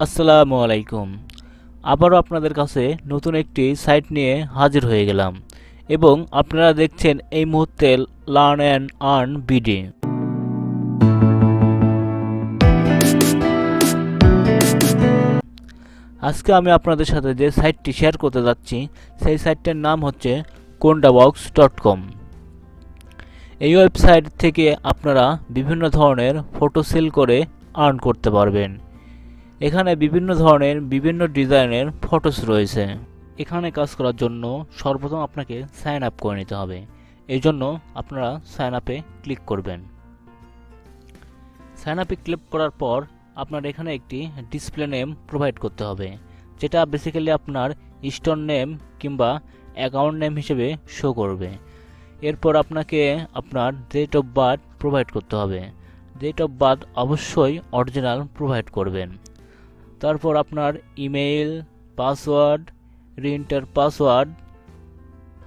আসসালামু আলাইকুম। আবারও আপনাদের কাছে নতুন একটি সাইট নিয়ে হাজির হয়ে গেলাম এবং আপনারা দেখছেন এই মুহূর্তে লার্ন অ্যান্ড আর্ন বিডি। আজকে আমি আপনাদের সাথে যে সাইটটি শেয়ার করতে যাচ্ছি সেই সাইটটার নাম হচ্ছে kondabox.com। এই ওয়েবসাইট থেকে আপনারা বিভিন্ন ধরনের ফটো সেল করে আর্ন করতে পারবেন। এখানে বিভিন্ন ধরনের বিভিন্ন ডিজাইনের ফটোস রয়েছে। এখানে কাজ করার জন্য সর্বপ্রথম আপনাকে সাইন আপ করে নিতে হবে। এই জন্য আপনারা সাইন আপে ক্লিক করবেন। সাইন আপে ক্লিক করার পর আপনার এখানে একটি ডিসপ্লে নেম প্রোভাইড করতে হবে, যেটা বেসিক্যালি আপনার স্টোর নেম কিংবা অ্যাকাউন্ট নেম হিসেবে শো করবে। এরপর আপনাকে আপনার ডেট অফ বার্থ প্রোভাইড করতে হবে। ডেট অফ বার্থ অবশ্যই অরিজিনাল প্রোভাইড করবেন। তারপর আপনার ইমেইল, পাসওয়ার্ড, রিএন্টার পাসওয়ার্ড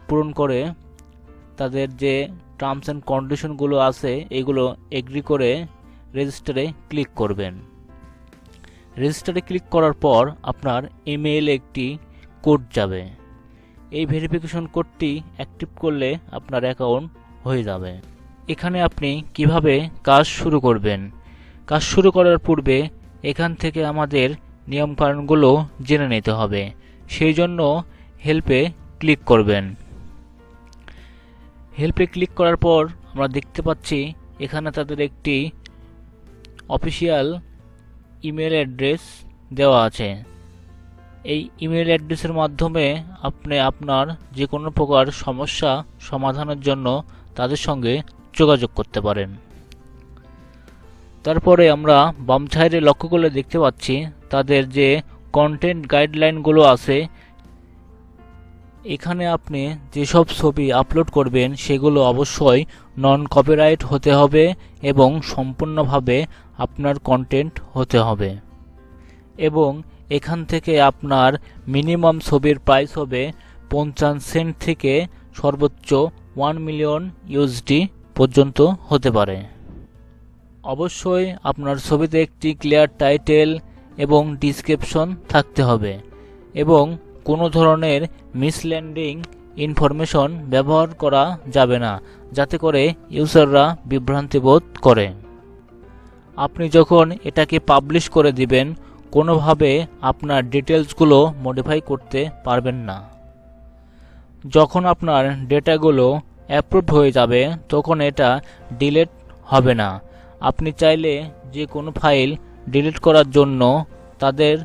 পূরণ করে তাদের যে টার্মস অ্যান্ড কন্ডিশনগুলো আছে এগুলো এগ্রি করে রেজিস্টারে ক্লিক করবেন। রেজিস্টারে ক্লিক করার পর আপনার ইমেইলে একটি কোড যাবে। এই ভেরিফিকেশন কোডটি অ্যাক্টিভ করলে আপনার অ্যাকাউন্ট হয়ে যাবে। এখানে আপনি কিভাবে কাজ শুরু করবেন? কাজ শুরু করার পূর্বে এখান থেকে আমাদের নিয়মকানুনগুলো জেনে নিতে হবে। সেই জন্য হেল্পে ক্লিক করবেন। হেল্পে ক্লিক করার পর আমরা দেখতে পাচ্ছি এখানে তাদের একটি অফিসিয়াল ইমেল অ্যাড্রেস দেওয়া আছে। এই ইমেল অ্যাড্রেসের মাধ্যমে আপনি আপনার যে কোনো প্রকার সমস্যা সমাধানের জন্য তাদের সঙ্গে যোগাযোগ করতে পারেন। তারপরে আমরা বাম সাইডে লক্ষ্য করলে দেখতে পাচ্ছি তাদের যে কন্টেন্ট গাইডলাইনগুলো আছে। এখানে আপনি যেসব ছবি আপলোড করবেন সেগুলো অবশ্যই নন কপিরাইট হতে হবে এবং সম্পূর্ণভাবে আপনার কন্টেন্ট হতে হবে। এবং এখান থেকে আপনার মিনিমাম ছবির প্রাইস হবে 50 সেন্ট থেকে সর্বোচ্চ 1 মিলিয়ন ইউএসডি পর্যন্ত হতে পারে। অবশ্যই আপনার ছবিতে একটি ক্লিয়ার টাইটেল এবং ডিসক্রিপশন থাকতে হবে এবং কোনো ধরনের মিসলিডিং ইনফরমেশন ব্যবহার করা যাবে না, যাতে করে ইউজাররা বিভ্রান্তি বোধ করে। আপনি যখন এটাকে পাবলিশ করে দিবেন কোনোভাবে আপনার ডিটেলসগুলো মডিফাই করতে পারবেন না। যখন আপনার ডেটাগুলো অ্যাপ্রুভ হয়ে যাবে তখন এটা ডিলিট হবে না। আপনি চাইলে যে কোনো ফাইল ডিলিট করার জন্য তাদের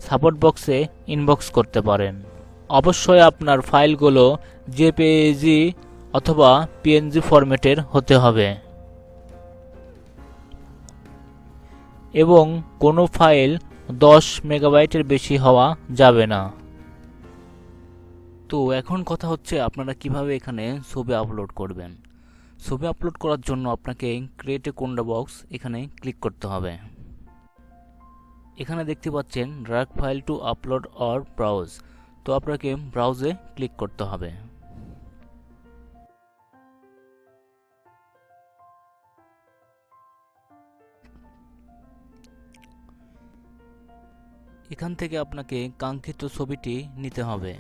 সাপোর্ট বক্সে ইনবক্স করতে পারেন। অবশ্যই আপনার ফাইলগুলো জেপিইজি অথবা পিএনজি ফরম্যাটের হতে হবে এবং কোনো ফাইল 10 মেগাবাইটের বেশি হওয়া যাবে না। তো এখন কথা হচ্ছে আপনারা কিভাবে এখানে ছবি আপলোড করবেন। ছবি আপলোড করার জন্য আপনাকে ক্রিয়েট এ কোন্ডা বক্স এখানে ক্লিক করতে হবে। এখানে দেখতে পাচ্ছেন drag file to upload or browse. তো আপনাকে ব্রাউজে ক্লিক করতে হবে। এখান থেকে আপনাকে কাঙ্ক্ষিত ছবিটি নিতে হবে।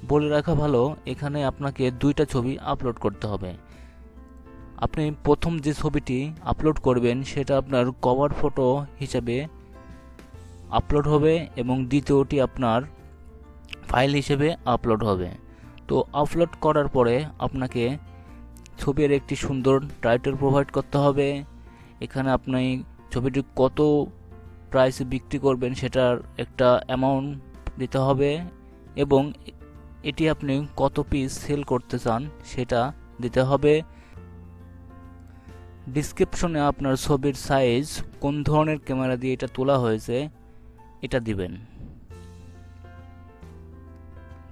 বলে রাখা ভালো, এখানে আপনাকে 2টা ছবি আপলোড করতে হবে। আপনি প্রথম যে ছবিটি আপলোড করবেন সেটা আপনার কভার ফটো হিসাবে আপলোড হবে এবং দ্বিতীয়টি আপনার ফাইল হিসেবে আপলোড হবে। তো আপলোড করার পরে আপনাকে ছবির একটি সুন্দর টাইটেল প্রোভাইড করতে হবে। এখানে আপনি ছবিটি কত প্রাইসে বিক্রি করবেন সেটার একটা অ্যামাউন্ট দিতে হবে এবং এটি আপনি কত পিস সেল করতে চান সেটা দিতে হবে। ডিসক্রিপশনে আপনার ছবির সাইজ, কোন ধরনের ক্যামেরা দিয়ে এটা তোলা হয়েছে এটা দিবেন।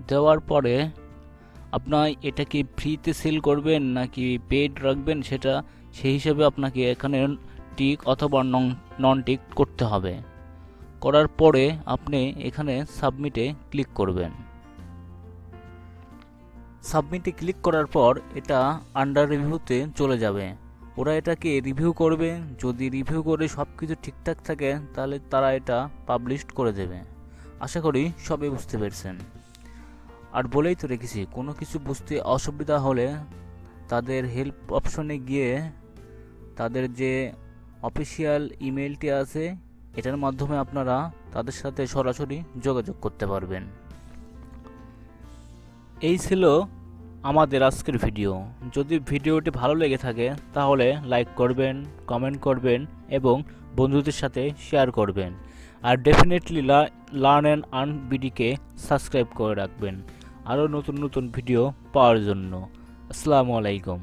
দেওয়ার পরে আপনার এটা কি ফ্রিতে সেল করবেন নাকি পেড রাখবেন সেটা সেই হিসাবে আপনাকে এখানে টিক অথবা নন টিক করতে হবে। করার পরে আপনি এখানে সাবমিটে ক্লিক করবেন। সাবমিটে ক্লিক করার পর এটা আন্ডার রিভিউতে চলে যাবে। ওরা এটাকে রিভিউ করবে, যদি রিভিউ করে সব কিছু ঠিকঠাক থাকে তাহলে তারা এটা পাবলিশ করে দেবে। আশা করি সবাই বুঝতে পেরেছেন। আর বলেই তো রেখেছি, কোনো কিছু বুঝতে অসুবিধা হলে তাদের হেল্প অপশনে গিয়ে তাদের যে অফিসিয়াল ইমেলটি আছে এটার মাধ্যমে আপনারা তাদের সাথে সরাসরি যোগাযোগ করতে পারবেন। এই ছিল আমাদের আজকের ভিডিও। যদি ভিডিওটি ভালো লেগে থাকে তাহলে লাইক করবেন, কমেন্ট করবেন এবং বন্ধুদের সাথে শেয়ার করবেন। আর ডেফিনেটলি লার্ন অ্যান্ড আর্ন বিডিকে সাবস্ক্রাইব করে রাখবেন আরও নতুন নতুন ভিডিও পাওয়ার জন্য। আসসালামু আলাইকুম।